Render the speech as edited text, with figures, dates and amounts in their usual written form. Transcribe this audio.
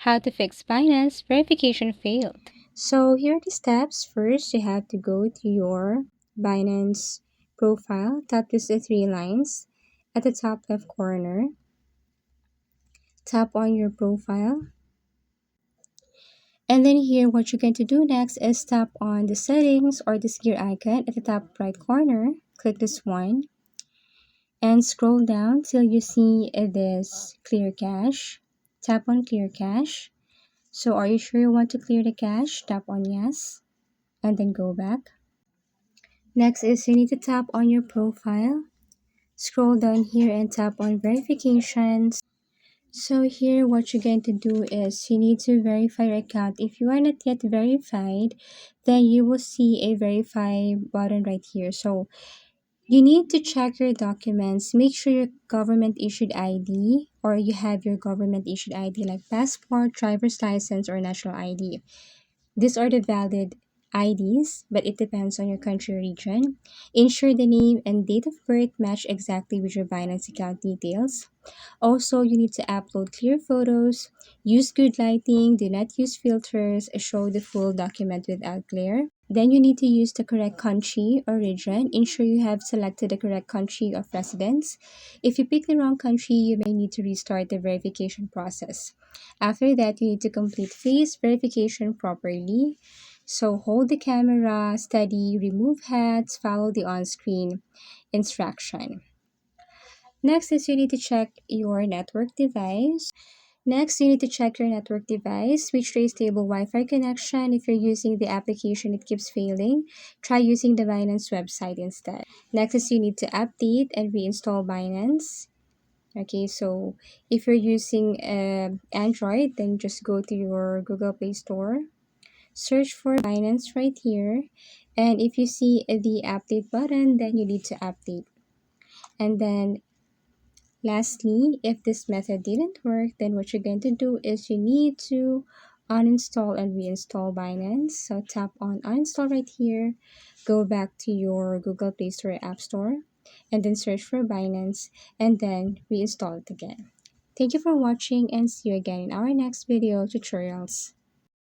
How to fix Binance verification failed. So here are the steps. First, you have to go to your Binance profile. Tap just the three lines at the top left corner. Tap on your profile. And then here, what you're going to do next is tap on the settings or this gear icon at the top right corner. Click this one and scroll down till you see this clear cache. Tap on clear cache. So are you sure you want to clear the cache? Tap on yes and then go back. Next is you need to tap on your profile. Scroll down here and tap on verifications. So here what you're going to do is you need to verify your account. If you are not yet verified, then you will see a verify button right here. So you need to check your documents. Make sure your government issued ID or you have your government issued ID like passport, driver's license, or national ID. These are the valid IDs, but it depends on your country or region. Ensure the name and date of birth match exactly with your Binance account details. Also, you need to upload clear photos, use good lighting, do not use filters, show the full document without glare. Then you need to use the correct country or region. Ensure you have selected the correct country of residence. If you pick the wrong country, you may need to restart the verification process. After that, you need to complete face verification properly. So hold the camera, steady, remove hats, follow the on-screen instruction. Next is you need to check your network device. Next, you need to check your network device, switch to a stable Wi-Fi connection. If you're using the application, it keeps failing. Try using the Binance website instead. Next is you need to update and reinstall Binance. Okay, so if you're using Android, then just go to your Google Play Store. Search for Binance right here. And if you see the update button, then you need to update. And then lastly, if this method didn't work, then what you're going to do is you need to uninstall and reinstall Binance. So tap on uninstall right here, go back to your Google Play Store App Store, and then search for Binance and then reinstall it again. Thank you for watching and see you again in our next video tutorials.